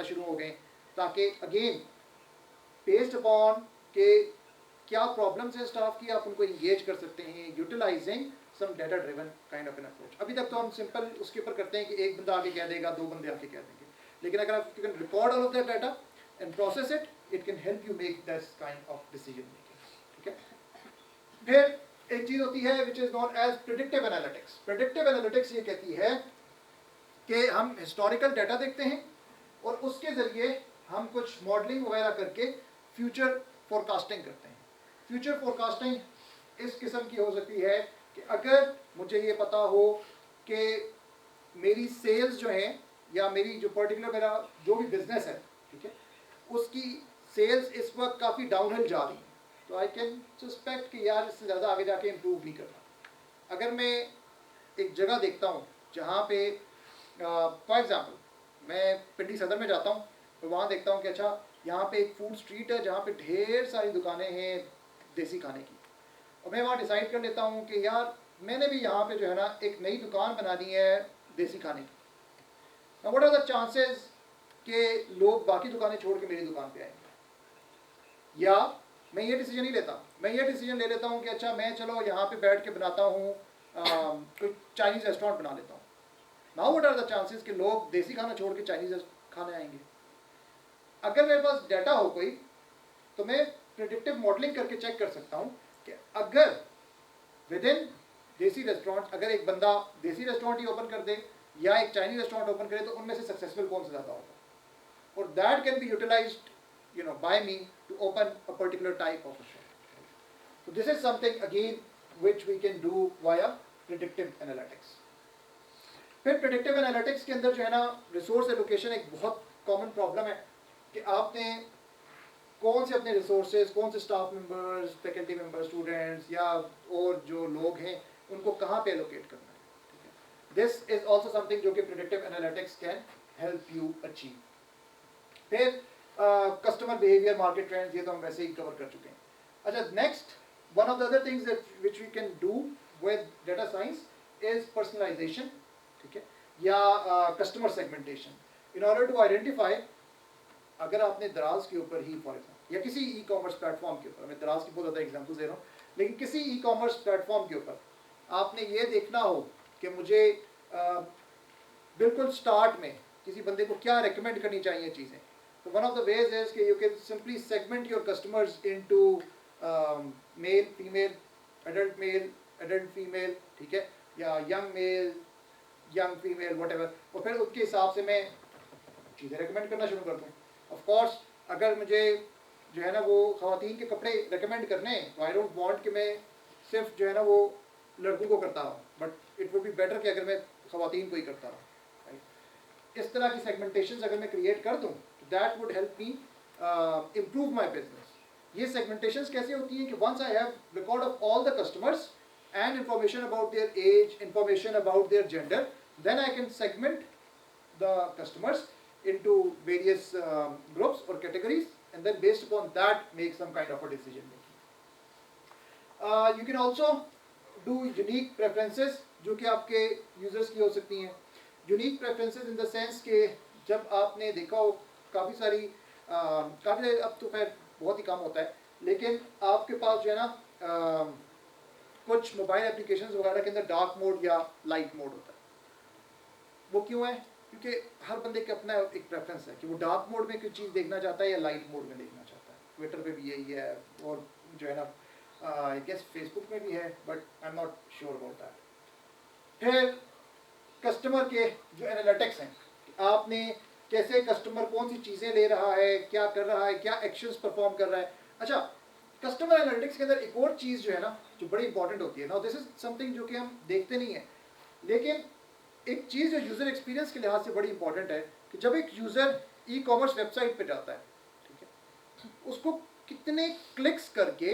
आना शुरू हो गए, ताकि अगेन बेस्ड अपॉन के क्या प्रॉब्लम्स है स्टाफ की, आप उनको इंगेज कर सकते हैं utilizing some data driven kind of an approach. अभी तक तो हम सिंपल उसके ऊपर करते हैं कि एक बंदा आके कह देगा, दो बंदे आके कह देंगे, लेकिन अगर आप can record all of that data and process it, it can help you make this kind of decision making. ठीक है, फिर एक चीज होती है which is known as predictive analytics. Predictive analytics ये कहती है कि हम हिस्टोरिकल डाटा देखते हैं और उसके जरिए हम कुछ मॉडलिंग वगैरह करके फ्यूचर फोरकास्टिंग करते हैं। फ्यूचर फोरकास्टिंग इस किस्म की हो सकती है कि अगर मुझे ये पता हो कि मेरी सेल्स जो हैं या मेरी जो पर्टिकुलर मेरा जो भी बिजनेस है, ठीक है, उसकी सेल्स इस वक्त काफ़ी डाउनहिल जा रही है, तो आई कैन सस्पेक्ट कि यार इससे ज़्यादा आगे जाके इम्प्रूव नहीं करना। अगर मैं एक जगह देखता हूँ जहाँ पे फॉर एग्जांपल मैं पिंडी सदर में जाता हूँ तो वहाँ देखता हूँ कि अच्छा यहाँ पे एक फूड स्ट्रीट है जहाँ पे ढेर सारी दुकानें हैं देसी खाने की, और मैं वहाँ डिसाइड कर लेता हूँ कि यार मैंने भी यहाँ पे जो है ना एक नई दुकान बनानी है देसी खाने की। Now what are the chances कि लोग बाकी दुकानें छोड़ के मेरी दुकान पे आएंगे? या मैं ये डिसीजन नहीं लेता, मैं ये डिसीजन ले लेता हूँ कि अच्छा मैं चलो यहाँ पे बैठ के बनाता हूँ कोई चाइनीज़ रेस्टोरेंट बना लेता हूँ। Now what are the chances कि लोग देसी खाना छोड़ के चाइनीज़ खाने आएंगे? अगर मेरे पास डाटा हो कोई तो मैं प्रेडिक्टिव मॉडलिंग करके चेक कर सकता हूँ कि अगर विद इन देसी रेस्टोरेंट अगर एक बंदा देसी रेस्टोरेंट ही ओपन कर दे या एक चाइनीज रेस्टोरेंट ओपन करे तो उनमें से सक्सेसफुल कौन सा ज़्यादा होगा, और that can be utilized by me to open a particular type of a shop. So this is something again which we can do via predictive analytics. फिर predictive analytics के अंदर जो है ना रिसोर्स एलोकेशन एक बहुत कॉमन प्रॉब्लम है कि आपने कौन से अपने रिसोर्सेज, कौन से staff members, faculty members, students या और जो लोग हैं उनको कहाँ पे एलोकेट करना है। दिस इज ऑल्सो समथिंग जो कि predictive analytics can help you achieve. फिर कस्टमर बिहेवियर, मार्केट ट्रेंड्स, ये तो हम वैसे ही कवर कर चुके हैं। अच्छा, next one of the other things which we can do with data science is personalization, ठीक है, या customer segmentation in order to identify. अगर आपने दराज के ऊपर ही फॉर एग्जाम्पल या किसी ई कॉमर्स प्लेटफॉर्म के ऊपर, मैं दराज की बहुत ज़्यादा एग्जाम्पल दे रहा हूँ, लेकिन किसी ई कॉमर्स प्लेटफॉर्म के ऊपर आपने ये देखना हो कि मुझे बिल्कुल स्टार्ट में किसी बंदे को क्या रिकमेंड करनी चाहिए चीज़ें, तो one of the ways is कि you can simply segment your customers into male, female, adult female, ठीक है, या young male, young female, whatever, और फिर उसके हिसाब से मैं चीज़ें रिकमेंड करना शुरू कर दूँ। ऑफ कोर्स अगर मुझे जो है ना वो ख़वातीन के कपड़े रिकमेंड करने हैं तो आई डोंट वांट कि मैं सिर्फ जो है ना वो लड़कों को करता हूँ, but it would be better कि अगर मैं ख़वातीन को ही करता हूँ। इस तरह की सेगमेंटेशंस अगर मैं क्रिएट कर दूँ तो that would help me improve my business. ये सेगमेंटेशंस कैसे होती हैं कि once I have record of all the customers and information about their age, information about their gender, then I can segment the customers into various groups or categories, and then based upon that make some kind of a decision making. You can also do unique preferences जो कि आपके users की हो सकती हैं। Unique preferences in the sense कि जब आपने देखा हो काफ़ी सारी काफ़ी, अब तो खैर बहुत ही कम होता है, लेकिन आपके पास जो है ना कुछ मोबाइल एप्लीकेशंस वगैरह के अंदर डार्क मोड या लाइट मोड होता है। वो क्यों है? क्योंकि हर बंदे का अपना एक प्रेफरेंस है कि वो डार्क मोड में कोई चीज़ देखना चाहता है या लाइट मोड में देखना चाहता है। ट्विटर पे भी यही है और जो है ना आई गेस फेसबुक में भी है, but I am not sure about that. फिर कस्टमर के जो एनालिटिक्स हैं, आपने कैसे कस्टमर कौन सी चीज़ें ले रहा है, क्या कर रहा है, क्या एक्शंस परफॉर्म कर रहा है। अच्छा, कस्टमर एनालिटिक्स के अंदर एक और चीज़ जो है ना जो बड़ी इंपॉर्टेंट होती है ना, दिस इज समथिंग जो कि हम देखते नहीं हैं, लेकिन एक चीज़ जो यूज़र एक्सपीरियंस के लिहाज से बड़ी इंपॉर्टेंट है कि जब एक यूज़र ई कॉमर्स वेबसाइट पे जाता है, ठीक है, उसको कितने क्लिक्स करके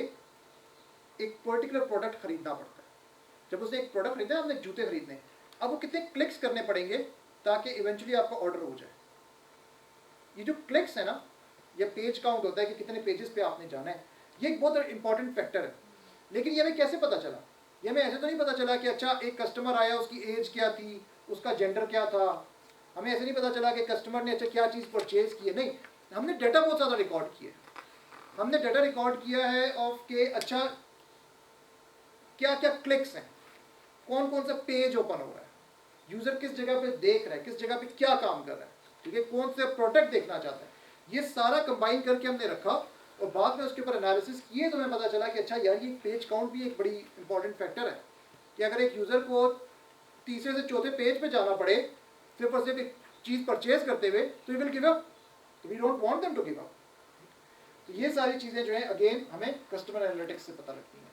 एक पर्टिकुलर प्रोडक्ट खरीदना पड़ता है। जब उसने एक प्रोडक्ट खरीदा है, हमने जूते खरीदने, अब वो कितने क्लिक्स करने पड़ेंगे ताकि इवेंचुअली आपका ऑर्डर हो जाए। ये जो क्लिक्स है ना, या पेज काउंट होता है कि कितने पेजेस पे आपने जाना है, ये एक बहुत इंपॉर्टेंट फैक्टर है। लेकिन ये हमें कैसे पता चला? ये हमें ऐसे तो नहीं पता चला कि अच्छा एक कस्टमर आया, उसकी एज क्या थी, उसका जेंडर क्या था, हमें ऐसे नहीं पता चला कि कस्टमर ने अच्छा क्या चीज़ परचेज की है, नहीं, हमने डाटा बहुत ज़्यादा रिकॉर्ड किया है। हमने डाटा रिकॉर्ड किया है ऑफ के अच्छा क्या क्या क्लिक्स हैं, कौन कौन सा पेज ओपन हो रहा है, यूज़र किस जगह पे देख रहा है, किस जगह पे क्या काम कर रहा है, ठीक है, कौन से प्रोडक्ट देखना चाहता है, ये सारा कंबाइन करके हमने रखा और बाद में उसके ऊपर एनालिसिस किए तो हमें पता चला कि अच्छा यार ये पेज काउंट भी एक बड़ी इंपॉर्टेंट फैक्टर है कि अगर एक यूज़र को तीसरे से चौथे पेज पे जाना पड़े सिर्फ और सिर्फ एक चीज़ परचेज करते हुए, तो we will give up, we don't want them to give up. तो ये सारी चीज़ें जो है अगेन हमें कस्टमर एनालिटिक्स से पता लगती हैं।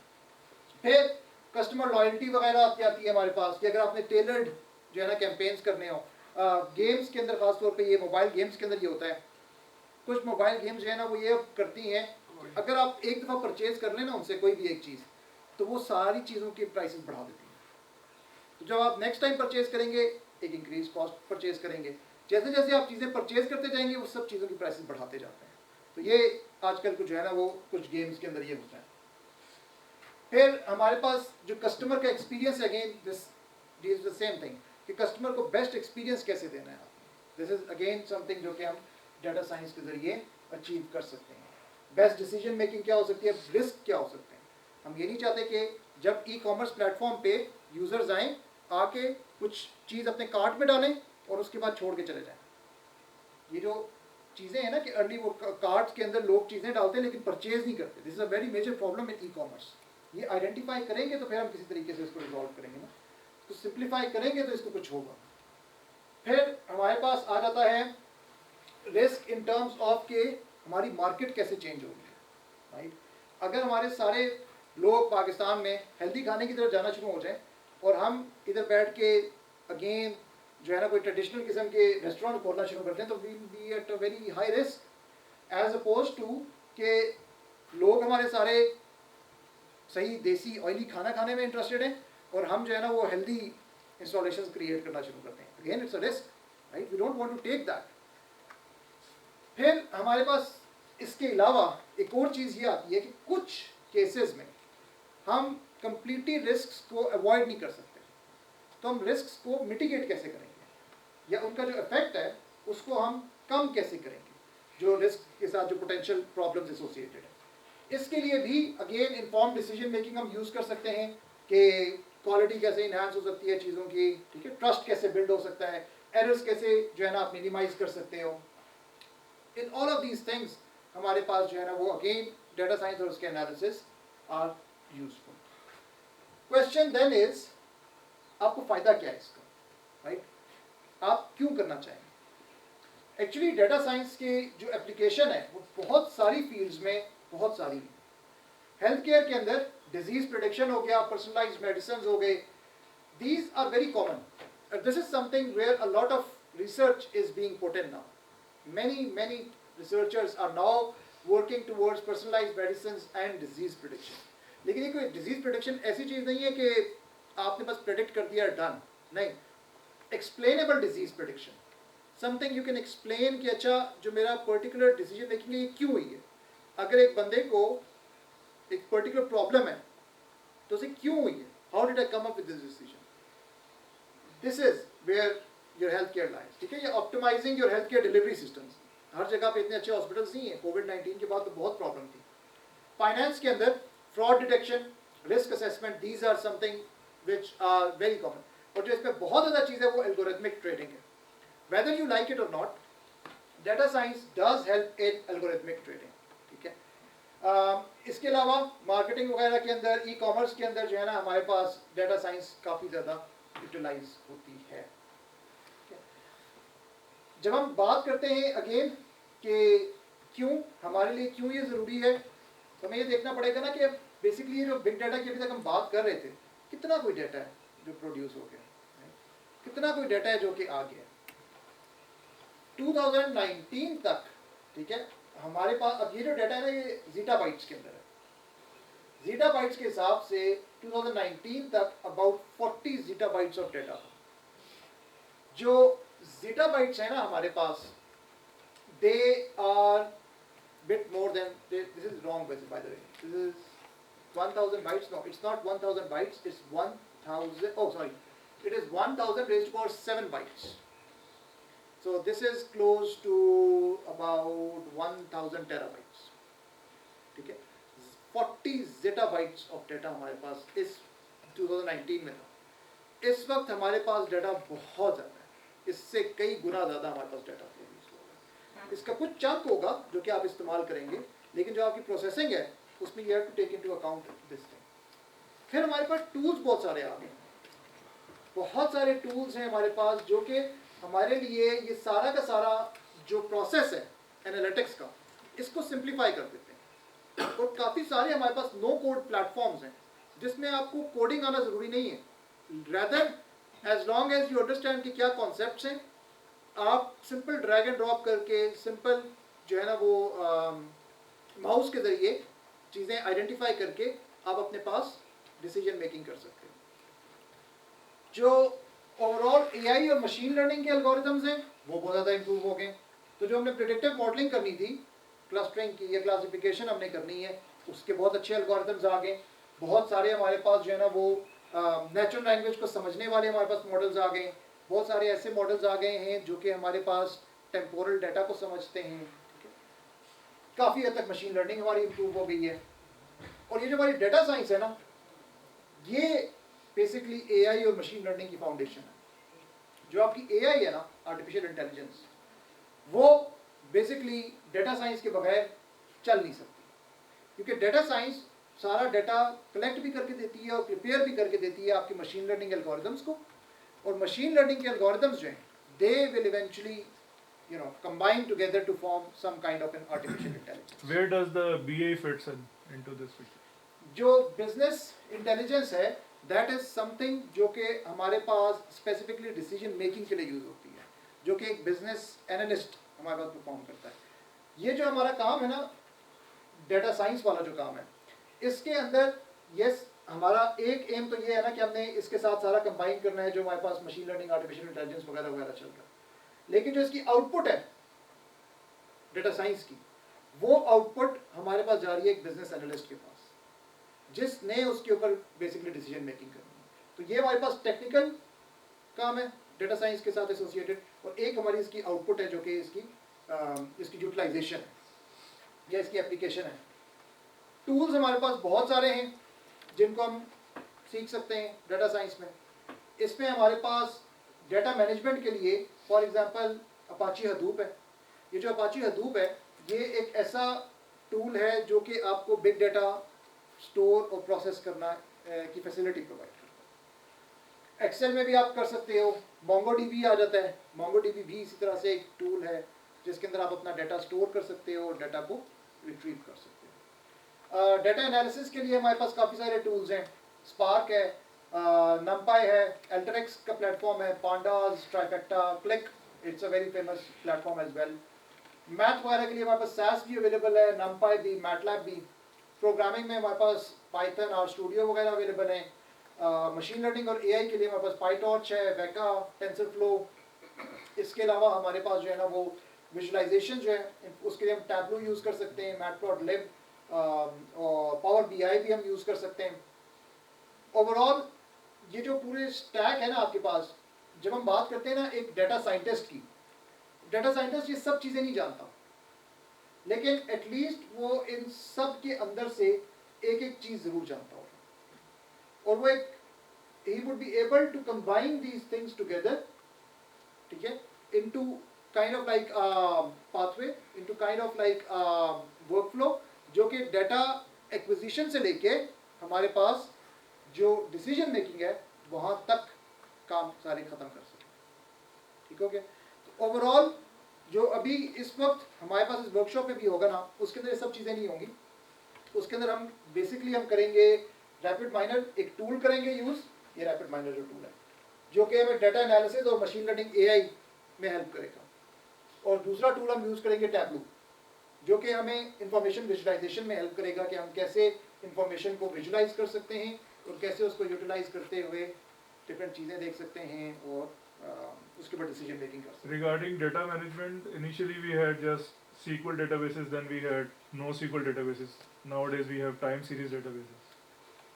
फिर कस्टमर लॉयल्टी वगैरह आती है हमारे पास कि अगर आपने टेलर्ड जो है ना कैंपेन्स करने हो, गेम्स के अंदर खासतौर पे ये मोबाइल गेम्स के अंदर ये होता है, कुछ मोबाइल गेम्स जो है ना वो ये करती हैं, अगर आप एक दफ़ा परचेज कर लें ना उनसे कोई भी एक चीज़, तो वो सारी चीज़ों की प्राइसेस बढ़ा देती हैं। तो जब आप नेक्स्ट टाइम परचेज करेंगे एक इंक्रीज कॉस्ट परचेज करेंगे, जैसे जैसे आप चीज़ें परचेज करते जाएंगे वो सब चीज़ों की प्राइसेस बढ़ाते जाते हैं। तो ये आजकल कुछ जो है ना वो कुछ गेम्स के अंदर ये होता है। फिर हमारे पास जो कस्टमर का एक्सपीरियंस है, again this is the same thing कि कस्टमर को बेस्ट एक्सपीरियंस कैसे देना है। दिस इज अगेन समथिंग जो कि हम डाटा साइंस के ज़रिए अचीव कर सकते हैं। बेस्ट डिसीजन मेकिंग क्या हो सकती है, रिस्क क्या हो सकते हैं। हम ये नहीं चाहते कि जब ई कॉमर्स प्लेटफॉर्म पे यूज़र्स आएँ आके कुछ चीज़ अपने कार्ट में डालें और उसके बाद छोड़ के चले जाएं। ये जो चीज़ें हैं ना कि अर्ली वो कार्ट के अंदर लोग चीज़ें डालते हैं लेकिन परचेज नहीं करते, this is a very major problem in e commerce. ये आइडेंटिफाई करेंगे तो फिर हम किसी तरीके से इसको रिजॉल्व करेंगे ना, तो सिंप्लीफाई करेंगे तो इसको कुछ होगा। फिर हमारे पास आ जाता है रिस्क इन टर्म्स ऑफ के हमारी मार्केट कैसे चेंज होगी, राइट। अगर हमारे सारे लोग पाकिस्तान में हेल्दी खाने की तरफ जाना शुरू हो जाए और हम इधर बैठ के अगेन जो है ना कोई ट्रेडिशनल किस्म के रेस्टोरेंट खोलना शुरू करते हैं, तो we be at a very high risk as oppose to के लोग हमारे सारे सही देसी ऑयली खाना खाने में इंटरेस्टेड हैं और हम जो है ना वो हेल्दी इंस्टॉलेशंस क्रिएट करना शुरू करते हैं। Again it's a risk, right, we don't want to take that. फिर हमारे पास इसके अलावा एक और चीज़ ये आती है कि कुछ केसेस में हम कंप्लीटली रिस्क को अवॉइड नहीं कर सकते, तो हम रिस्क को मिटिगेट कैसे करेंगे या उनका जो इफेक्ट है उसको हम कम कैसे करेंगे, जो रिस्क के साथ जो पोटेंशियल प्रॉब्लम्स एसोसिएटेड है। इसके लिए भी अगेन इन्फॉर्म डिसीजन मेकिंग हम यूज़ कर सकते हैं कि क्वालिटी कैसे इन्हांस हो सकती है चीज़ों की, ठीक है, ट्रस्ट कैसे बिल्ड हो सकता है, एरर्स कैसे जो है ना आप मिनिमाइज कर सकते हो। In all of these things हमारे पास जो है ना वो अगेन डाटा साइंस और उसके analysis are useful. Question then is आपको फ़ायदा क्या है इसका, राइट, आप क्यों करना चाहेंगे। एक्चुअली डाटा साइंस की जो एप्लीकेशन है वो बहुत सारी फील्ड्स में बहुत सारी है। हेल्थ केयर के अंदर डिजीज प्रिडिक्शन हो गया, पर्सनलाइज्ड मेडिसिन हो गए, these are very common. This is something where a lot of research is being put in now. many researchers are now working towards personalized medicines and disease prediction। लेकिन ये कोई disease prediction ऐसी चीज़ नहीं है कि आपने बस प्रेडिक्ट कर दिया डन, नहीं। Explainable disease prediction, something you can explain कि अच्छा जो मेरा पर्टिकुलर डिसीजन मेकिंग है ये क्यों हुई है। अगर एक बंदे को एक पर्टिकुलर प्रॉब्लम है तो उसे क्यों हुई है, how did I come up with this decision, this is where your health care life, ठीक है। ये optimising your health care delivery systems, हर जगह पे इतने अच्छे हॉस्पिटल्स नहीं है, कोविड-19 के बाद तो बहुत प्रॉब्लम थी। फाइनेंस के अंदर fraud detection, risk assessment, these are something which are very common. और जो इसमें बहुत ज़्यादा चीज़ है वो एल्गोरिथमिक ट्रेडिंग है। Whether you like it or not, data science does help in algorithmic trading, ठीक है। इसके अलावा मार्केटिंग वगैरह के अंदर, ई कॉमर्स के अंदर जो है ना हमारे पास डाटा साइंस काफ़ी ज़्यादा यूटिलाइज होती है। जब हम बात करते हैं अगेन कि क्यों हमारे लिए क्यों ये ज़रूरी है, तो हमें ये देखना पड़ेगा ना कि बेसिकली ये जो बिग डाटा की अभी तक हम बात कर रहे थे, कितना कोई डाटा है जो प्रोड्यूस हो गया, कितना कोई डाटा है जो कि आ गया 2019 तक, ठीक है। हमारे पास अब ये जो डाटा है ना ये ज़ीटाबाइट्स के अंदर है। ज़ीटाबाइट्स के हिसाब से 2019 तक अबाउट 40 ज़ीटाबाइट्स ऑफ डाटा। जो ज़ीटाबाइट्स है ना हमारे पास, they are bit more than this is wrong by the way, this is 1000 bytes, no it's not 1000 bytes, it's 1000, oh sorry, it is 1000 raised to power 7 bytes, So this is close to about 1000 terabytes. ठीक है, 40 zettabytes of data हमारे पास इस 2019 में था। इस वक्त हमारे पास data बहुत ज़्यादा है, इससे कई गुना ज़्यादा हमारे पास डाटा प्रोड्यूस होगा। इसका कुछ चंक होगा जो कि आप इस्तेमाल करेंगे, लेकिन जो आपकी प्रोसेसिंग है उसमें you have to take into account this thing. फिर हमारे पास टूल्स बहुत सारे आ गए, बहुत सारे टूल्स हैं हमारे पास जो कि हमारे लिए ये सारा का सारा जो प्रोसेस है एनालिटिक्स का, इसको सिंप्लीफाई कर देते हैं। और काफ़ी सारे हमारे पास नो कोड प्लेटफॉर्म्स हैं जिसमें आपको कोडिंग आना ज़रूरी नहीं है, rather as long as you understand कि क्या कॉन्सेप्ट्स हैं, आप सिंपल ड्रैग एंड ड्रॉप करके, सिंपल जो है ना वो माउस के ज़रिए चीज़ें आइडेंटिफाई करके आप अपने पास डिसीजन मेकिंग कर सकते हैं। जो ओवरऑल एआई और मशीन लर्निंग के एल्गोरिथम्स हैं वो बहुत ज़्यादा इंप्रूव हो गए। तो जो हमने प्रेडिक्टिव मॉडलिंग करनी थी, क्लस्टरिंग की या क्लासिफिकेशन हमने करनी है, उसके बहुत अच्छे एल्गोरिथम्स आ गए। बहुत सारे हमारे पास जो है ना वो नेचुरल लैंग्वेज को समझने वाले हमारे पास मॉडल्स आ गए। बहुत सारे ऐसे मॉडल्स आ गए हैं जो कि हमारे पास टेम्पोरल डाटा को समझते हैं। काफ़ी हद तक मशीन लर्निंग हमारी इंप्रूव हो गई है। और ये जो हमारी डाटा साइंस है ना, ये बेसिकली एआई और मशीन लर्निंग की फाउंडेशन है। जो आपकी एआई है ना, आर्टिफिशियल इंटेलिजेंस, वो बेसिकली डाटा साइंस के बगैर चल नहीं सकती, क्योंकि डाटा साइंस सारा डाटा कलेक्ट भी करके देती है और प्रिपेयर भी करके देती है आपकी मशीन लर्निंग एल्गोरिथम्स को। और मशीन लर्निंग के एल्गोरिथम्स जो हैं, they will eventually combine together to form some kind of an artificial intelligence. Where does the BA fits into this picture? जो बिजनेस इंटेलिजेंस है, दैट इज समथिंग जो कि हमारे पास स्पेसिफिकली डिसीजन मेकिंग के लिए यूज होती है, जो कि एक बिजनेस एनालिस्ट हमारे पास परफॉर्म करता है। ये जो हमारा काम है ना, डाटा साइंस वाला जो काम है, इसके अंदर यस हमारा एक एम तो ये है ना कि हमने इसके साथ सारा कंबाइन करना है जो हमारे पास मशीन लर्निंग, आर्टिफिशियल इंटेलिजेंस वगैरह वगैरह चल रहा है। लेकिन जो इसकी आउटपुट है डाटा साइंस की, वो आउटपुट हमारे पास जा रही है एक बिजनेस एनालिस्ट के पास, जिसने उसके ऊपर बेसिकली डिसीजन मेकिंग करनी है। तो ये हमारे पास टेक्निकल काम है डाटा साइंस के साथ एसोसिएटेड, और एक हमारी इसकी आउटपुट है जो कि इसकी यूटिलाइजेशन है या इसकी एप्लीकेशन है। टूल्स हमारे पास बहुत सारे हैं जिनको हम सीख सकते हैं डाटा साइंस में। इसमें हमारे पास डाटा मैनेजमेंट के लिए फॉर एग्जांपल अपाची हडूप है। ये जो अपाची हडूप है, ये एक ऐसा टूल है जो कि आपको बिग डाटा स्टोर और प्रोसेस करना की फैसिलिटी प्रोवाइड करता है। एक्सेल में भी आप कर सकते हो, मोंगोडीबी आ जाता है। मोंगोडीबी भी इसी तरह से एक टूल है जिसके अंदर आप अपना डाटा स्टोर कर सकते हो और डाटा को रिट्रीव कर सकते हो। डाटा एनालिसिस के लिए हमारे पास काफ़ी सारे टूल्स हैं। स्पार्क है, नमपाई है, एल्टरेक्स का प्लेटफॉर्म है, pandas, Trifacta, Qlik, it's a very famous platform as well. Math वगैरह के लिए हमारे पास SAS भी अवेलेबल है, नमपाई भी, मैटलैब भी। प्रोग्रामिंग में हमारे पास पाइथन और स्टूडियो वगैरह अवेलेबल हैं। मशीन लर्निंग और एआई के लिए हमारे पास पाइटॉर्च है, वेका, टेंसरफ्लो। इसके अलावा हमारे पास जो है ना वो विजुअलाइजेशन जो है उसके लिए हम टैबलो यूज़ कर सकते हैं, मैटप्लॉटलिब और पावर BI भी हम यूज़ कर सकते हैं। ओवरऑल ये जो पूरे स्टैक है ना आपके पास, जब हम बात करते हैं ना एक डाटा साइंटिस्ट की, डाटा साइंटिस्ट ये सब चीज़ें नहीं जानता, लेकिन एटलीस्ट वो इन सब के अंदर से एक एक चीज़ ज़रूर जानता होगा, और वो एक he would be able to combine these things together, ठीक है, into kind of like pathway, into kind of like workflow, जो कि डाटा एक्विजिशन से लेके हमारे पास जो डिसीजन मेकिंग है वहाँ तक काम सारे ख़त्म कर सके। ठीक हो गया? तो ओवरऑल जो अभी इस वक्त हमारे पास इस वर्कशॉप में भी होगा ना, उसके अंदर ये सब चीज़ें नहीं होंगी। उसके अंदर हम बेसिकली हम करेंगे रैपिड माइनर, एक टूल करेंगे यूज़। ये रैपिड माइनर जो टूल है जो कि हमें डाटा एनालिसिस और मशीन लर्निंग एआई में हेल्प करेगा, और दूसरा टूल हम यूज़ करेंगे टैबलू, जो कि हमें इंफॉर्मेशन विजुलाइजेशन में हेल्प करेगा कि हम कैसे इंफॉर्मेशन को विजुलाइज कर सकते हैं और कैसे उसको यूटिलाइज करते हुए डिफरेंट चीज़ें देख सकते हैं और उसके ऊपर डिसीजन मेकिंग कर सकते हैं। Regarding data management, initially we had just SQL databases, then we had NoSQL databases. Nowadays we have time series databases.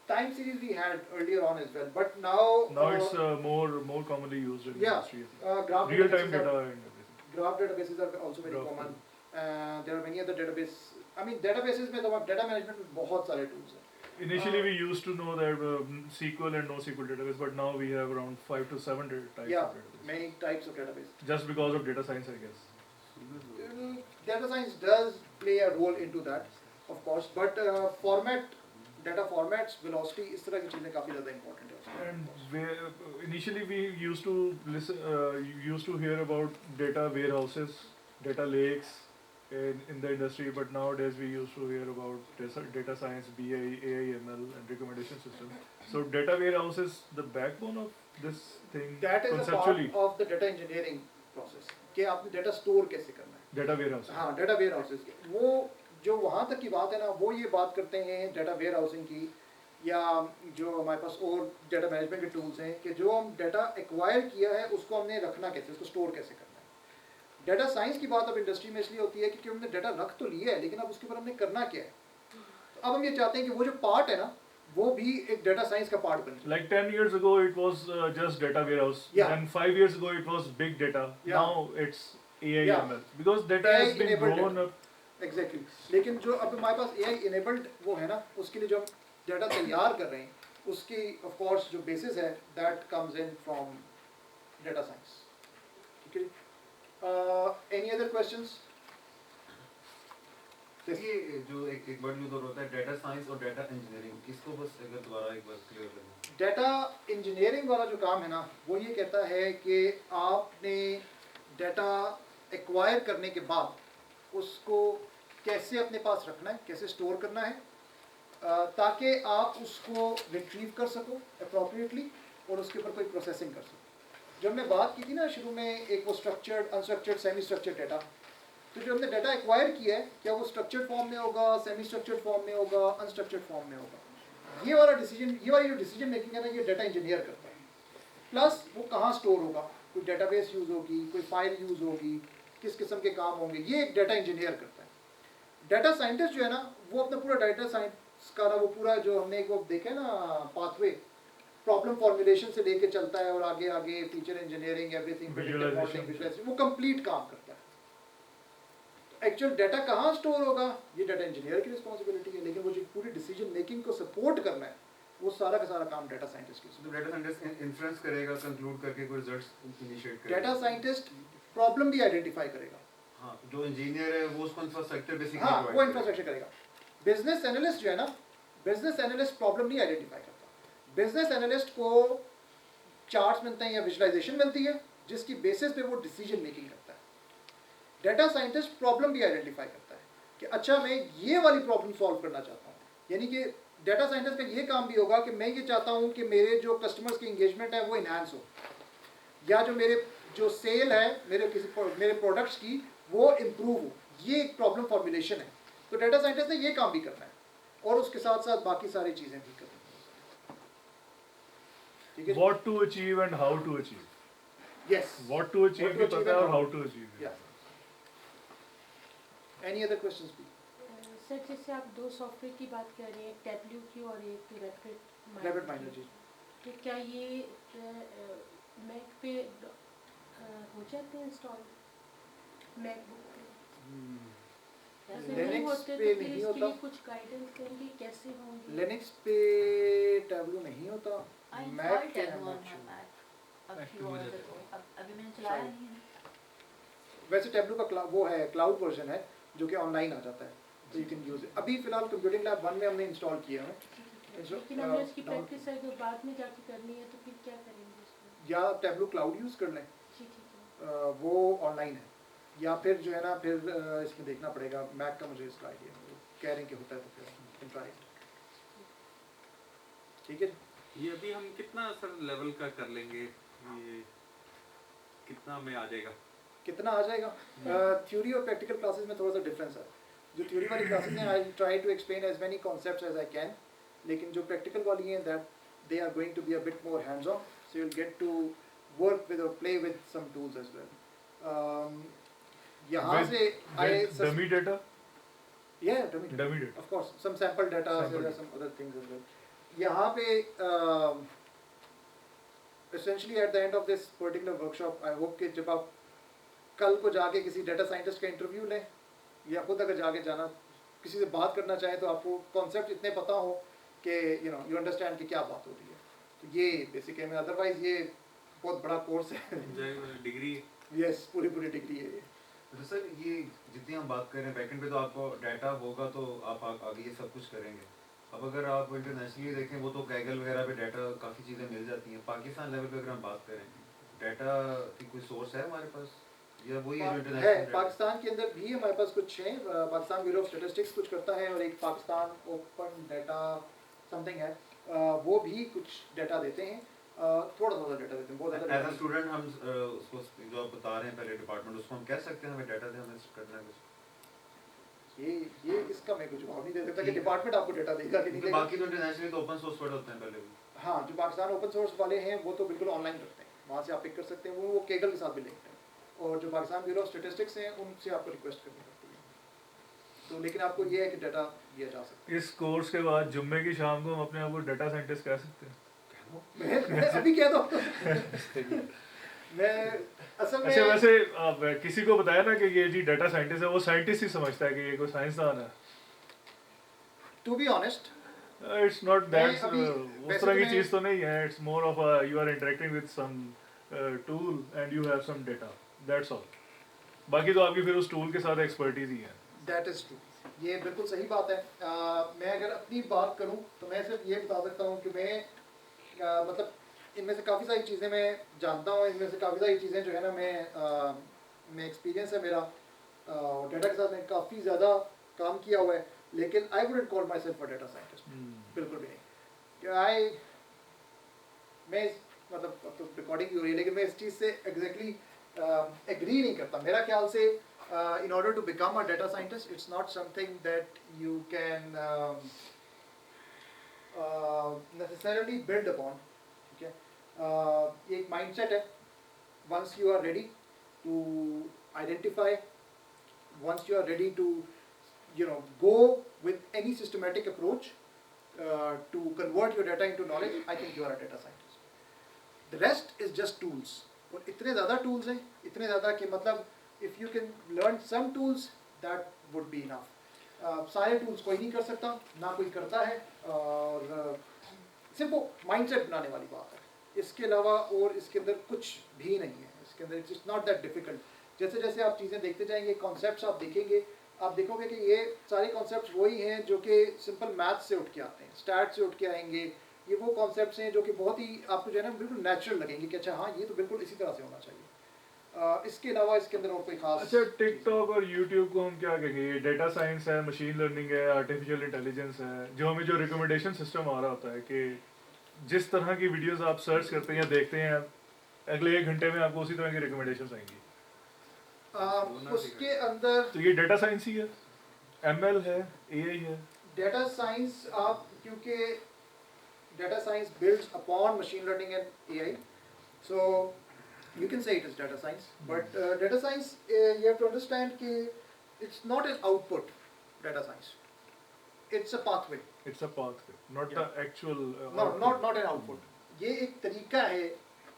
Time series we had earlier on as well, but now Now it's more commonly used in yeah, industry. graph Real time analysis data are- and everything. graph databases are also very Graph, common. There are many other database. I mean databases में तो आप data management में बहुत सारे tools हैं. Initially, we used to know that SQL and NoSQL database, but now we have around 5 to 7 types Yeah, of database. many types of database. Just because of data science, I guess. Data science does play a role into that, of course, but data formats, velocity, इस तरह की चीजें काफी ज़्यादा important है. And initially, we used to used to hear about data warehouses, data lakes in the industry, but nowadays we used to hear about data science, BI, AI, ML, and recommendation system. So data warehouse is the backbone of this thing That is a conceptually. part of the data engineering process. कि आपने data store कैसे करना है. Data warehouse. हाँ, data warehouses के वो जो वहाँ तक की बात है ना, वो ये बात करते हैं data warehousing की, या जो हमारे पास और data management के tools हैं कि जो हम data acquire किया है उसको हमने रखना कैसे, उसको store कैसे करना है. डाटा साइंस की बात अब इंडस्ट्री में इसलिए होती है क्योंकि हमने डाटा रख तो लिया है, लेकिन अब उसके ऊपर हमने करना क्या है. तो अब हम ये चाहते हैं कि वो जो पार्ट है ना, वो भी एक डाटा साइंस का पार्ट बने. Like 10 years ago, it was just data warehouse. Yeah. And 5 years ago, it was big data. Yeah. Now it's AI Yeah. ML. Because data AI has been enabled grown data. up. Exactly लेकिन जो अब हमारे पास AI enabled वो है ना, उसके लिए जो हम डाटा तैयार कर रहे हैं, उसकी ऑफ कोर्स जो बेसिस है that comes in from data science. ठीक है. Any other questions? ये जो एक वर्ड यूज होता है डाटा साइंस और डाटा इंजीनियरिंग, इसको बस अगर दोबारा एक बार क्लियर कर दें. डाटा इंजीनियरिंग वाला जो काम है ना, वो ये कहता है कि आपने डाटा एक्वायर करने के बाद उसको कैसे अपने पास रखना है, कैसे स्टोर करना है, ताकि आप उसको रिट्रीव कर सको अप्रोप्रिएटली और उसके ऊपर कोई प्रोसेसिंग कर सको. जो हमने बात की थी ना शुरू में, एक वो structured, unstructured, semi structured data. तो जो हमने डाटा एक्वायर किया है, क्या वो स्ट्रक्चर्ड फॉर्म में होगा, सेमी स्ट्रक्चर्ड फॉर्म में होगा, अनस्ट्रक्चर्ड फॉर्म में होगा. ये वाला डिसीजन, ये वाली जो डिसीजन मेकिंग है ना, ये डाटा इंजीनियर करता है. प्लस वो कहाँ स्टोर होगा, कोई डेटाबेस यूज़ होगी, कोई फाइल यूज़ होगी, किस किस्म के काम होंगे, ये एक डाटा इंजीनियर करता है. डाटा साइंटिस्ट जो है ना, वो अपना पूरा डाटा साइंस का ना, वो पूरा जो हमने एक वो देखा है ना पाथवे, प्रॉब्लम फॉर्मुलेशन से लेके चलता है और आगे आगे फीचर इंजीनियरिंग, एवरीथिंग, Visualization. वो कंप्लीट काम करता है. एक्चुअल डाटा कहाँ स्टोर होगा, ये डाटा इंजीनियर की रिस्पॉन्सिबिलिटी है, लेकिन वो जो पूरी डिसीजन मेकिंग को सपोर्ट करना है, वो सारा का सारा काम डाटा साइंटिस्ट की. तो डाटा साइंटिस्ट इन्फ्लुएंस करेगा, कंक्लूड करके कोई रिजल्ट्स इनिशिएट करेगा. डाटा साइंटिस्ट प्रॉब्लम भी आइडेंटिफाई करेगा. हाँ, जो इंजीनियर है वो उसको इंफ्रास्ट्रक्चर बेसिकली हाँ, वो इंफ्रास्ट्रक्चर करेगा. बिजनेस एनालिस्ट जो है ना, बिजनेस एनालिस्ट प्रॉब्लम नहीं आइडेंटिफाई करता. बिजनेस एनालिस्ट को चार्ट्स मिलते हैं या विजुअलाइजेशन मिलती है, जिसकी बेसिस पे वो डिसीजन मेकिंग करता है. डाटा साइंटिस्ट प्रॉब्लम भी आइडेंटिफाई करता है कि अच्छा मैं ये वाली प्रॉब्लम सॉल्व करना चाहता हूँ. यानी कि डाटा साइंटिस्ट का ये काम भी होगा कि मैं ये चाहता हूँ कि मेरे जो कस्टमर्स की इंगेजमेंट है वो इन्हांस हो, या जो मेरे जो सेल है मेरे प्रोडक्ट्स की वो इम्प्रूव हो. ये एक प्रॉब्लम फॉर्मुलेशन है. तो डाटा साइंटिस्ट ने ये काम भी करना है और उसके साथ साथ बाकी सारी चीज़ें भी करनी है. ठीक है. What to achieve and how to achieve. Yes. What to achieve भी पता है और how to achieve. Yeah. Any other questions, please? Sir जैसे आप दो सॉफ्टवेयर की बात कर रहे हैं, टैबल्यू की और एक Rapid Miner जी. तो क्या ये मैक पे हो जाते हैं इंस्टॉल, मैकबुक पे? ऐसे नहीं Linux होते पे तो फिर नहीं इसके होता. लिए कुछ गाइडेंस देंगे कैसे होंगे? लिनक्स पे टैबलो नहीं होता. I मैक installed पे Tableau है on my actually. Mac a few hours ago. अभी मैंने चलाया नहीं है. वैसे टैबलो का वो है क्लाउड वर्जन है जो कि ऑनलाइन आ जाता है, तो यू कैन यूज इट. अभी फिलहाल कंप्यूटिंग लैब 1 में हमने इंस्टॉल किया है. लेकिन हमें इसकी प्रैक्टिस अगर बाद में जाके करनी है तो फिर क्या करेंगे इसको? या टैबलो क्लाउड यूज कर लें, जी ठीक है. वो ऑनलाइन है. या फिर जो है ना, फिर इसमें देखना पड़ेगा. मैक का मुझे इसका आइडिया नहीं, कह रहे हैं कि होता है तो फिर ट्राई. ठीक है. ये अभी हम कितना सर लेवल का कर लेंगे, ये कितना में आ जाएगा? कितना आ जाएगा? थ्योरी और प्रैक्टिकल क्लासेस में थोड़ा सा डिफरेंस है. जो थ्योरी वाली क्लासेस हैं, I try to explain as many concepts as I can, लेकिन जो प्रैक्टिकल वाली हैं that they are going to be a bit more hands on, so you will get to work with और play with some tools as well. यहाँ से आई Dummy data. yeah dummy Dummy data. of course some sample data, Sample there are data. some other things as well. यहाँ पे essentially at the end of this particular workshop I hope कि जब आप कल को जाके किसी डेटा साइंटिस्ट का इंटरव्यू लें या खुद अगर जाके जाना किसी से बात करना चाहें तो आपको कॉन्सेप्ट इतने पता हो कि यू अंडरस्टैंड कि क्या बात हो रही है। तो ये बेसिक है। अदरवाइज ये बहुत बड़ा कोर्स है। डिग्री यस, पूरी डिग्री है ये। तो सर ये जितनी हम बात कर रहे हैं बैकएंड पे, तो आपको डाटा होगा तो आप आगे ये सब कुछ करेंगे। अब अगर आप इंटरनेशनली देखें वो तो गैगल वगैरह पे डाटा काफ़ी चीज़ें मिल जाती हैं। पाकिस्तान लेवल पे अगर हम बात करें डाटा की कोई सोर्स है हमारे पास या वही है जो है इंटरनेशनल पाकिस्तान के अंदर भी हमारे पास कुछ है। पाकिस्तान ब्यूरो ऑफ स्टैटिस्टिक्स कुछ करता है और एक पाकिस्तान ओपन डाटा समथिंग है, वो भी कुछ डाटा देते हैं। थोड़ा थोड़ा डाटा देते हैं, बहुत एज ज़्यादा अ स्टूडेंट हम उसको जो आप बता रहे हैं पहले डिपार्टमेंट, उसको हम कह सकते हैं हमें डाटा दे, हमें करना है कुछ। ये इसका मैं कुछ जवाब नहीं दे सकता कि डिपार्टमेंट आपको डाटा देगा कि नहीं क्योंकि देगा। बाकी तो इंटरनेशनली तो ओपन सोर्स वर्ड होते हैं पहले भी। हाँ, जो पाकिस्तान ओपन सोर्स वाले हैं वो तो बिल्कुल ऑनलाइन रखते हैं, वहाँ से आप पिक कर सकते हैं। वो केगल के साथ भी लिंक्ड है। और जो पाकिस्तान ब्यूरो ऑफ स्टैटिस्टिक्स हैं उनसे आपको रिक्वेस्ट करनी पड़ती है। तो लेकिन आपको ये है कि डाटा दिया जा सकता इस कोर्स के बाद जुम्मे की शाम को हम अपने आप को डाटा साइंटिस्ट कह सकते हैं। है। मैं अभी कह दो मैं असल में अच्छा, वैसे आप किसी को बताया ना कि ये जी डाटा साइंटिस्ट है, वो साइंटिस्ट ही समझता है कि ये कोई साइंसदान है। To be honest it's not that, अभी उस वैसे तरह तो की मैं- चीज़ तो नहीं है। It's more of you are interacting with some tool and you have some data, that's all. बाकी तो आपकी फिर उस टूल के साथ एक्सपर्टीज ही है। दैट इज़ ट्रू, ये बिल्कुल सही बात है। मैं अगर अपनी बात करूं तो मैं सिर्फ ये बता सकता हूं कि मैं मतलब इनमें से काफ़ी सारी चीज़ें मैं जानता हूं। इनमें से काफ़ी सारी चीज़ें जो है ना मैं एक्सपीरियंस है मेरा डाटा के साथ। मैं काफ़ी ज़्यादा काम किया हुआ है, लेकिन I wouldn't call my self a data scientist, बिल्कुल भी नहीं। मैं मतलब अब तो रिकॉर्डिंग भी हो रही है, लेकिन मैं इस चीज़ से एग्जैक्टली एग्री नहीं करता। मेरा ख्याल से in order to become a data scientist, it's not something that you can necessarily build upon. Okay, एक mindset है. Once you are ready to identify, once you are ready to go with any systematic approach to convert your data into knowledge, I think you are a data scientist. The rest is just tools. और इतने ज़्यादा tools हैं, इतने ज़्यादा कि मतलब if you can learn some tools, that would be enough. सारे tools कोई नहीं कर सकता, ना कोई करता है, और सिर्फ वो mindset बनाने वाली बात है। इसके अलावा और इसके अंदर कुछ भी नहीं है। इसके अंदर it's not that difficult. जैसे जैसे आप चीज़ें देखते जाएंगे, concepts आप देखेंगे, आप देखोगे कि ये सारे concepts वही हैं जो कि simple math से उठ के आते हैं, stats से उठ के आएंगे। ये वो concepts हैं जो कि बहुत ही आपको जो है ना बिल्कुल natural लगेंगे कि अच्छा हाँ ये तो बिल्कुल इसी तरह से होना चाहिए। इसके अलावा इसके अंदर और कोई खास। अच्छा, टिकटॉक और यूट्यूब को हम क्या कहेंगे? ये डेटा साइंस है, मशीन लर्निंग है, आर्टिफिशियल इंटेलिजेंस है। जो हमें जो रिकमेंडेशन सिस्टम आ रहा होता है कि जिस तरह की वीडियोस आप सर्च करते हैं या देखते हैं, अगले 1 घंटे में आपको उसी तरह की रिकमेंडेशंस आएंगी। उसके अंदर तो ये डेटा साइंस ही है, एमएल है, एआई है। डेटा साइंस आप क्योंकि data science builds upon machine learning and AI, so you can say it is data science, but data science you have to understand कि it's not an output. Data science, it's a pathway. It's a pathway, not Yeah. the actual No, not an output. ये एक तरीका है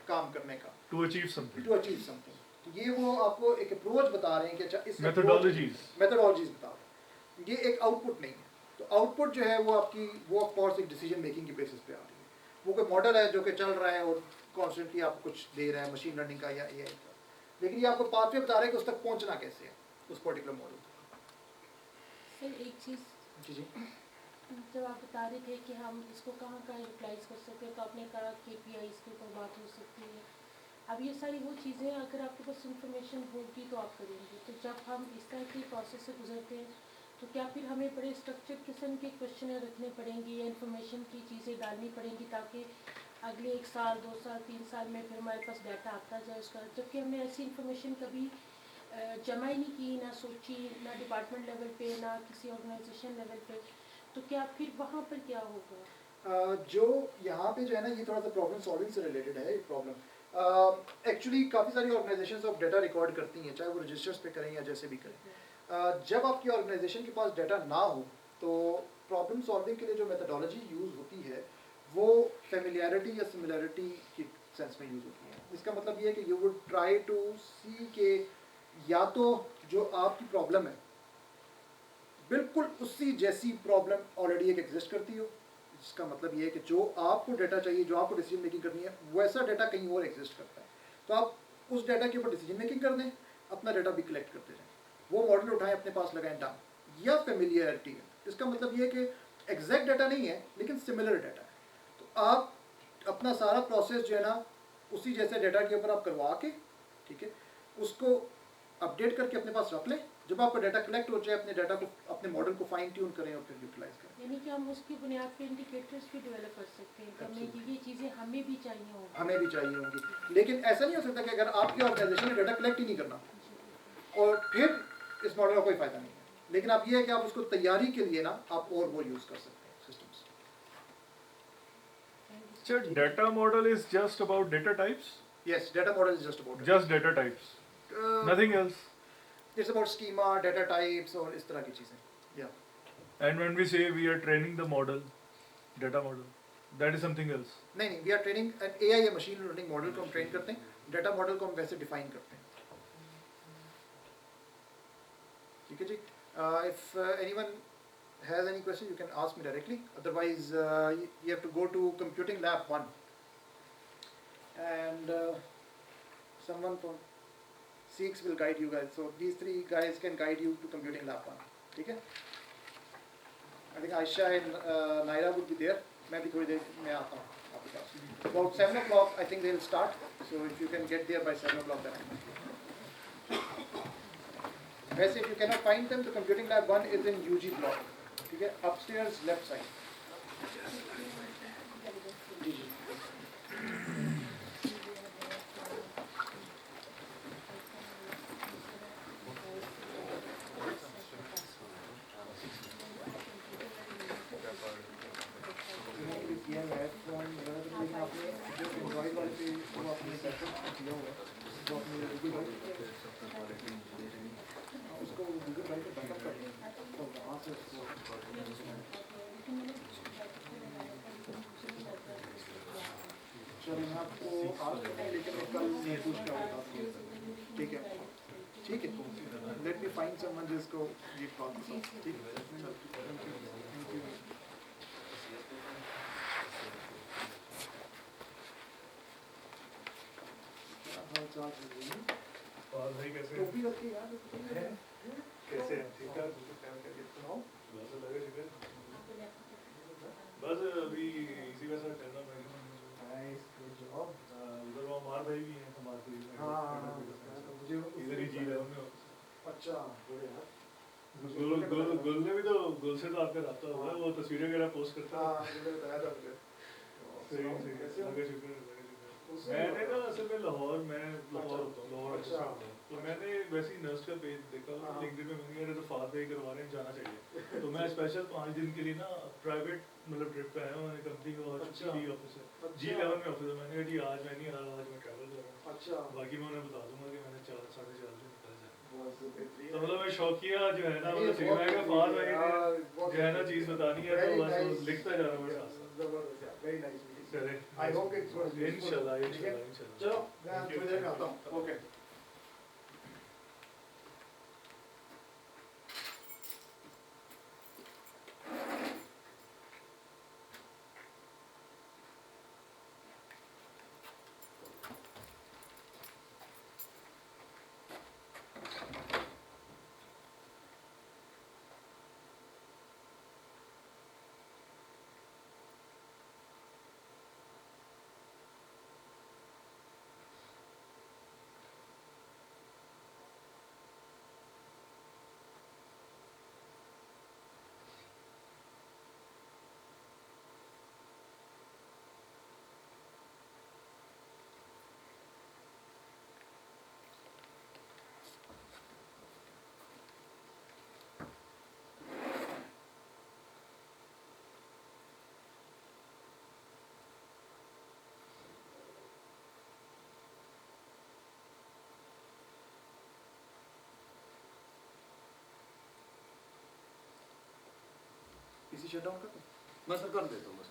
काम करने का, to achieve something. to achieve something. तो ये वो आपको एक अप्रोच बता रहे हैं कि अच्छा इस Methodologies. मेथोडोलॉजीज बता रहे हैं। ये एक आउटपुट नहीं है। तो आउटपुट जो है वो आपकी वो ऑफ कोर्स एक डिसीजन मेकिंग की बेसिस पे आ रही है। वो कोई मॉडल है जो कि चल रहा है और कॉन्स्टेंटली आपको कुछ दे रहा है, मशीन लर्निंग का या एआई का, लेकिन ये आपको पाथवे बता रहा है कि उस तक पहुंचना कैसे है, उस पर्टिकुलर मॉडल तक। सर एक चीज़ जी जी। जब आप बता रहे थे कि हम इसको कहाँ कहाँ यूटिलाइज कर सकते हैं, तो आपने कहा KPI के ऊपर बात हो सकती है। अब ये सारी वो चीज़ें अगर आपके पास इंफॉर्मेशन होगी तो आप करेंगे। तो जब हम इस तरह की प्रोसेस से गुजरते हैं तो क्या फिर हमें बड़े स्ट्रक्चर्ड किस्म के क्वेश्चन रखने पड़ेंगे या इन्फॉर्मेशन की चीज़ें डालनी पड़ेंगी ताकि अगले 1 साल 2 साल 3 साल में फिर हमारे पास डाटा आता जाए उसका, जबकि हमने ऐसी इन्फॉर्मेशन कभी जमा ही नहीं की, ना सोची, ना डिपार्टमेंट लेवल पे, ना किसी ऑर्गेनाइजेशन लेवल पे, तो क्या फिर वहाँ पर क्या होगा? जो यहाँ पे जो है ना ये थोड़ा सा प्रॉब्लम सॉल्विंग से रिलेटेड है। एक प्रॉब्लम एक्चुअली काफ़ी सारी ऑर्गेनाइजेशंस ऑफ डाटा रिकॉर्ड करती हैं, चाहे वो रजिस्टर्स पे करें या जैसे भी करें। जब आपकी ऑर्गेनाइजेशन के पास डाटा ना हो तो प्रॉब्लम सॉल्विंग के लिए जो मेथोडोलॉजी यूज़ होती है वो फेमिलियरिटी या सिमिलरिटी की सेंस में यूज़ होती है। इसका मतलब ये है कि यू वुड ट्राई टू सी के या तो जो आपकी प्रॉब्लम है बिल्कुल उसी जैसी प्रॉब्लम ऑलरेडी एक एग्जिस्ट करती हो, जिसका मतलब ये है कि जो आपको डाटा चाहिए, जो आपको डिसीजन मेकिंग करनी है, वैसा डाटा कहीं और एग्जिस्ट करता है। तो आप उस डाटा के ऊपर डिसीजन मेकिंग कर दें, अपना डाटा भी कलेक्ट करते जाएं, वो मॉडल उठाएं, अपने पास लगाएं डाउन, या फेमिलियरिटी है। इसका मतलब ये है कि एग्जैक्ट डाटा नहीं है लेकिन सिमिलर डाटा है। तो आप अपना सारा प्रोसेस जो है ना उसी जैसे डाटा के ऊपर आप करवा के, ठीक है, उसको अपडेट करके अपने पास रख लें। जब आपका डाटा कलेक्ट हो जाए, अपने डाटा को, अपने मॉडल को फाइन ट्यून करें और फिर यूटिलाइज करें। यानी कि हम उसकी बुनियाद पे इंडिकेटर्स भी डेवलप कर सकते हैं कि हमें ये चीज़ें हमें भी चाहिए होंगी। हमें भी चाहिए होंगी, लेकिन ऐसा नहीं हो सकता कि अगर आपकी ऑर्गेनाइजेशन ने डाटा कलेक्ट ही नहीं करना और फिर इस मॉडल का कोई फ़ायदा नहीं है। लेकिन आप ये है कि आप उसको तैयारी के लिए ना आप और वो यूज़ कर सकते हैं systems. So data model is just about data types? Yes, data model is just about Just data types. Nothing else. It's about schema, data types और इस तरह की चीज़ें। या And when we say we are training the model, data model, that is something else. नहीं, we are training an AI या machine learning model को हम ट्रेन करते हैं, डाटा मॉडल को हम वैसे डिफाइन करते हैं। ठीक है जी। If anyone has any question you can ask me directly, otherwise you have to go to computing lab 1 and someone from CX will guide you guys, so these three guys can guide you to computing lab 1. ठीक है, I think Aisha and Naira would be there. मैं भी थोड़ी देर में आता हूँ आपके पास। About 7 o'clock I think they'll start, so if you can get there by 7 o'clock then वैसे if you cannot find them, the computing lab 1 is in UG block, ठीक है, upstairs left side। जी जी। किया है फोन लेकिन आपने जो Android वाले पे वो आपने सेटअप किया हुआ है, जो आपने गूगल उसको गूगल ड्राइव पे बैकअप कर लिया तो वहाँ से उसको चलो मैं आपको आज नहीं लेकिन कल पूछ के बता दूँगा। ठीक है, ठीक है, लेट मी फाइंड समवन जिसको ये प्रॉब्लम। ठीक है, थैंक यू। और भाई कैसे हैं? टोपी रख के यार कैसे हैं? ठीक ठाक? सुनाओ। बस लगे शुक्र। बस अभी इसी का साथ चलना मैं नाइस, गुड जॉब। उधर वो हमारे भाई भी हैं, हमारे भाई हाँ, मुझे इधर ही जी रहे होंगे। अच्छा, बढ़िया यार। गुल ने भी तो गुल से तो आपका रास्ता हुआ है, वो तस्वीरें वगैरह पोस्ट करता है। हाँ, मुझे बताया था मुझे। सही सही कैसे हो? लगे शुक्र लगे शुक्र। मैंने ना असल में लाहौर होता हूँ, लाहौर अच्छा। तो मैंने वैसे ही नर्स का पेज देखा, हाँ। लिंक्डइन में मैंने कहा तो फाद भाई करवा रहे हैं, जाना चाहिए। तो मैं स्पेशल 5 दिन के लिए ना प्राइवेट मतलब ट्रिप पे आया हूँ, मैंने कंपनी का और अच्छा। जी ऑफिस है, G11 में ऑफिस है। मैंने कहा जी आज मैं नहीं आ रहा, आज मैं ट्रैवल कर रहा हूँ। अच्छा, बाकी मैं उन्हें बता दूंगा कि मैंने 4 साढ़े 4 दिन निकल जाए। बहुत बेहतरीन। तो मतलब मैं शौकिया जो है ना, नहीं, मतलब बहुत मैं कहा फाद भाई यार, ने बहुत जो है ना चीज़ बतानी है Very तो बस वो nice. लिखता जा रहा हूँ बस आसान। जबरदस्त यार, वेरी नाइस। चले I hope it's going to इंशाल्लाह ठीक है? इंशाल्लाह। चलो मैं Thank you. थोड़ी देर में आता हूँ। ओके। पीसी शट डाउन कर दूं? मैं सर कर देता हूँ बस।